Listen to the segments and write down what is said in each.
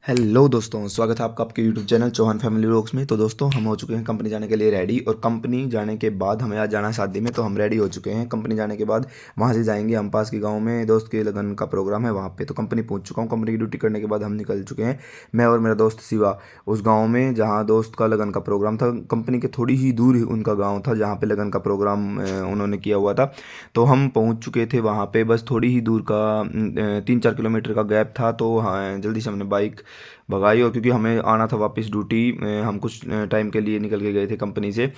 Hello दोस्तों, स्वागत है आपका आपके YouTube channel Chauhan family vlogs में। तो दोस्तों, हम हो चुके हैं कंपनी जाने के लिए रेडी। और कंपनी जाने के बाद हमें आज जाना है शादी में, तो हम रेडी हो चुके हैं। कंपनी जाने के बाद वहाँ से जाएंगे हम पास के गांव में, दोस्त के लगन का प्रोग्राम है वहाँ पे। तो कंपनी पहुँच चुका हूँ। कंपनी की ड्यूटी करने के बाद हम निकल चुके हैं, मैं और मेरा दोस्त शिवा, उस गाँव में जहाँ दोस्त का लगन का प्रोग्राम था। कंपनी के थोड़ी ही दूर ही उनका गाँव था जहाँ पे लगन का प्रोग्राम उन्होंने किया हुआ था। तो हम पहुँच चुके थे वहाँ पे, बस थोड़ी ही दूर का 3-4 किलोमीटर का गैप था। तो हाँ, जल्दी से हमने बाइक भगाई। और क्योंकि हमें आना था वापस ड्यूटी, हम कुछ टाइम के लिए निकल के गए थे कंपनी से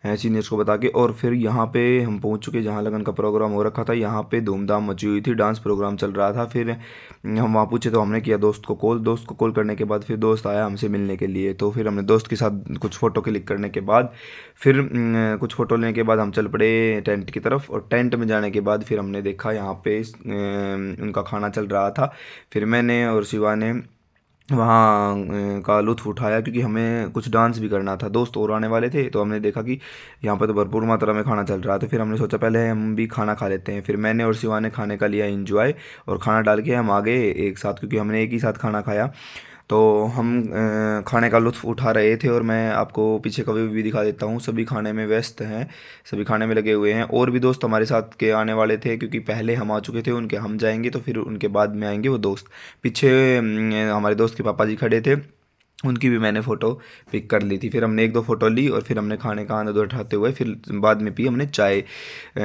सीनियर्स को बता के। और फिर यहाँ पे हम पहुँच चुके जहाँ लगन का प्रोग्राम हो रखा था। यहाँ पे धूमधाम मची हुई थी, डांस प्रोग्राम चल रहा था। फिर हम वहाँ पूछे तो हमने किया दोस्त को कॉल करने के बाद फिर दोस्त आया हमसे मिलने के लिए। तो फिर हमने दोस्त के साथ कुछ फ़ोटो क्लिक करने के बाद फिर कुछ फ़ोटो लेने के बाद हम चल पड़े टेंट की तरफ। और टेंट में जाने के बाद फिर हमने देखा यहाँ पे उनका खाना चल रहा था। फिर मैंने और शिवा ने वहाँ का लुत्फ़ उठाया, क्योंकि हमें कुछ डांस भी करना था। दोस्त और आने वाले थे, तो हमने देखा कि यहाँ पर तो भरपूर मात्रा में खाना चल रहा है। तो फिर हमने सोचा पहले हम भी खाना खा लेते हैं। फिर मैंने और शिवा ने खाने का लिया एंजॉय, और खाना डाल के हम आ गए एक साथ, क्योंकि हमने एक ही साथ खाना खाया। तो हम खाने का लुत्फ़ उठा रहे थे। और मैं आपको पीछे का व्यू भी दिखा देता हूँ। सभी खाने में व्यस्त हैं, सभी खाने में लगे हुए हैं। और भी दोस्त हमारे साथ के आने वाले थे, क्योंकि पहले हम आ चुके थे उनके, हम जाएंगे तो फिर उनके बाद में आएंगे वो दोस्त। पीछे हमारे दोस्त के पापा जी खड़े थे, उनकी भी मैंने फ़ोटो पिक कर ली थी। फिर हमने एक दो फ़ोटो ली, और फिर हमने खाने का आनंद उठाते हुए फिर बाद में पी हमने चाय।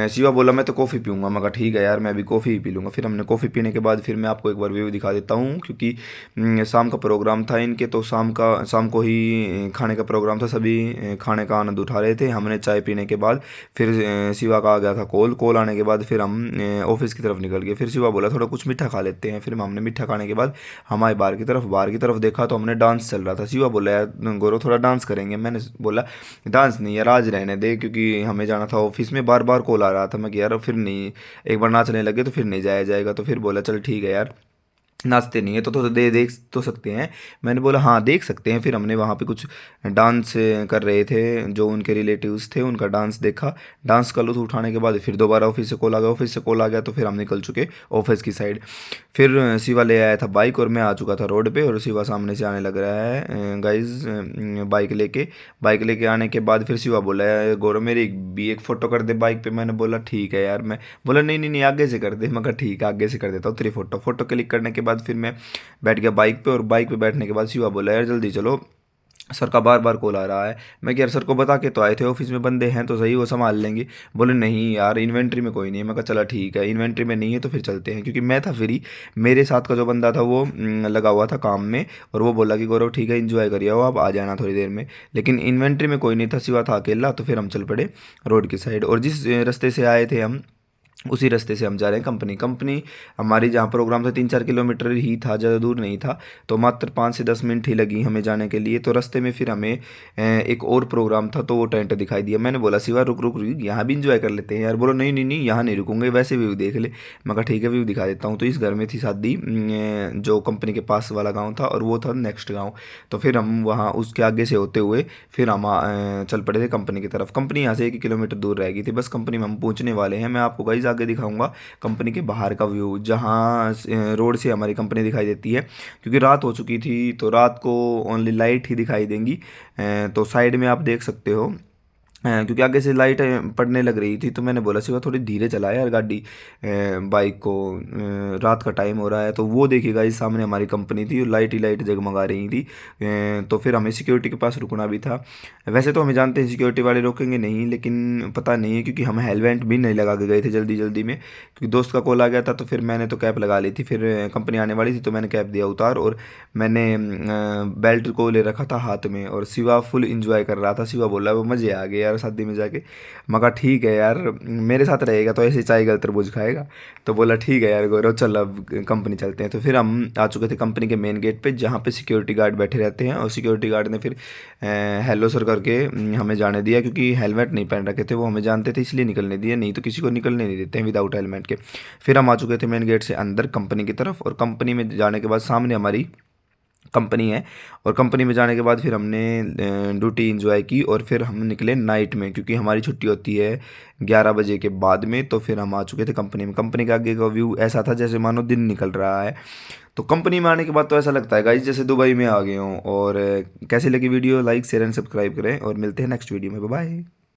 शिवा बोला मैं तो कॉफ़ी पीऊँगा। मैं कहा ठीक है यार, मैं भी कॉफ़ी ही पी लूँगा। फिर हमने कॉफ़ी पीने के बाद फिर मैं आपको एक बार व्यू दिखा देता हूँ, क्योंकि शाम का प्रोग्राम था इनके। तो शाम को ही खाने का प्रोग्राम था। सभी खाने का आनंद उठा रहे थे। हमने चाय पीने के बाद फिर शिवा का आ गया था कॉल आने के बाद फिर हम ऑफिस की तरफ निकल गए। फिर शिवा बोला थोड़ा कुछ मीठा खा लेते हैं। फिर हमने मीठा खाने के बाद हम आए बाहर की तरफ देखा तो हमने डांस चल रहा था। शिवा बोला यार गौरव थोड़ा डांस करेंगे। मैंने बोला डांस नहीं यार, आज रहने दे, क्योंकि हमें जाना था ऑफिस में। बार बार कॉल आ रहा था। मैं कि यार फिर नहीं, एक बार नाचने लगे तो फिर नहीं जाया जाएगा। तो फिर बोला चल ठीक है यार, नाचते नहीं है तो देख तो सकते हैं। मैंने बोला हाँ देख सकते हैं। फिर हमने वहाँ पे कुछ डांस कर रहे थे जो उनके रिलेटिव्स थे, उनका डांस देखा। डांस का लुत्फ़ उठाने के बाद फिर दोबारा ऑफिस से कॉल आ गया। तो फिर हम निकल चुके ऑफिस की साइड। फिर शिवा ले आया था बाइक, और मैं आ चुका था रोड पे। और शिवा सामने से आने लग रहा है गाइज, बाइक लेके आने के बाद फिर शिवा बोला है गौरव मेरी भी एक फ़ोटो कर दे बाइक पे। मैंने बोला ठीक है यार। मैं बोला नहीं नहीं नहीं, आगे से कर दे। मैं कहा ठीक है, आगे से कर देता हूँ तेरी फ़ोटो क्लिक करने के बाद फिर मैं बैठ गया बाइक पे। और बाइक पे बैठने के बाद शिवा बोला यार जल्दी चलो, सर का बार बार कॉल आ रहा है। मैं कि यार सर को बता के तो आए थे, ऑफिस में बंदे हैं तो सही, वो संभाल लेंगे। बोले नहीं यार इन्वेंट्री में कोई नहीं है। मैं कहा चला ठीक है, इन्वेंट्री में नहीं है तो फिर चलते हैं, क्योंकि मैं था फ्री। मेरे साथ का जो बंदा था वो लगा हुआ था काम में। और वो बोला कि गौरव ठीक है इंजॉय करिए, हो आप आ जाना थोड़ी देर में। लेकिन इन्वेंट्री में कोई नहीं था, सिवा था अकेला। तो फिर हम चल पड़े रोड की साइड। और जिस रास्ते से आए थे हम, उसी रास्ते से हम जा रहे हैं कंपनी हमारी जहाँ प्रोग्राम था 3-4 किलोमीटर ही था, ज़्यादा दूर नहीं था। तो मात्र 5 से 10 मिनट ही लगी हमें जाने के लिए। तो रास्ते में फिर हमें एक और प्रोग्राम था, तो वो टेंट दिखाई दिया। मैंने बोला शिवा रुक रुक रुक, यहाँ भी इंजॉय कर लेते हैं यार। बोलो नहीं नहीं नहीं, यहाँ नहीं रुकूंगे, वैसे व्यू देख ले। मैं कहा ठीक है व्यू दिखा देता हूँ। तो इस घर में थी शादी, जो कंपनी के पास वाला गाँव था, और वो था नेक्स्ट गाँव। तो फिर हम वहाँ उसके आगे से होते हुए फिर हम चल पड़े थे कंपनी की तरफ। कंपनी यहाँ से 1 किलोमीटर दूर रह गई थी, बस कंपनी में हम पहुँचने वाले हैं। मैं आपको गाइस आगे दिखाऊंगा कंपनी के बाहर का व्यू, जहाँ रोड से हमारी कंपनी दिखाई देती है। क्योंकि रात हो चुकी थी, तो रात को ओनली लाइट ही दिखाई देंगी। तो साइड में आप देख सकते हो, क्योंकि आगे से लाइट पड़ने लग रही थी। तो मैंने बोला शिवा थोड़ी धीरे चला यार गाड़ी, बाइक को, रात का टाइम हो रहा है। तो वो देखिएगा इस सामने हमारी कंपनी थी, और लाइट ही लाइट जगमगा रही थी। तो फिर हमें सिक्योरिटी के पास रुकना भी था। वैसे तो हमें जानते हैं सिक्योरिटी वाले रोकेंगे नहीं, लेकिन पता नहीं है, क्योंकि हम हेलमेट भी नहीं लगा के गए थे जल्दी जल्दी में, क्योंकि दोस्त का कॉल आ गया था। तो फिर मैंने तो कैप लगा ली थी। फिर कंपनी आने वाली थी तो मैंने कैप दिया उतार, और मैंने बेल्ट को ले रखा था हाथ में। और शिवा फुल इंजॉय कर रहा था। शिवा बोला वो मज़े आ गए यार शादी में जाके। मैं कहा ठीक है यार, मेरे साथ रहेगा तो ऐसे चाय का तरबूज खाएगा। तो बोला ठीक है यार गौरव चल अब कंपनी चलते हैं। तो फिर हम आ चुके थे कंपनी के मेन गेट पे, जहाँ पे सिक्योरिटी गार्ड बैठे रहते हैं। और सिक्योरिटी गार्ड ने फिर हेलो सर करके हमें जाने दिया, क्योंकि हेलमेट नहीं पहन रखे थे, वो हमें जानते थे इसलिए निकलने दिया, नहीं तो किसी को निकलने नहीं देते हैं विदाउट हेलमेट के। फिर हम आ चुके थे मेन गेट से अंदर कंपनी की तरफ। और कंपनी में जाने के बाद सामने हमारी कंपनी है। और कंपनी में जाने के बाद फिर हमने ड्यूटी इंजॉय की और फिर हम निकले नाइट में, क्योंकि हमारी छुट्टी होती है 11 बजे के बाद में। तो फिर हम आ चुके थे कंपनी में। कंपनी के आगे का व्यू ऐसा था जैसे मानो दिन निकल रहा है। तो कंपनी में आने के बाद तो ऐसा लगता है गाइस जैसे दुबई में आ गए हों। और कैसी लगी video, like share and subscribe करें और मिलते हैं नेक्स्ट वीडियो में। Bye bye.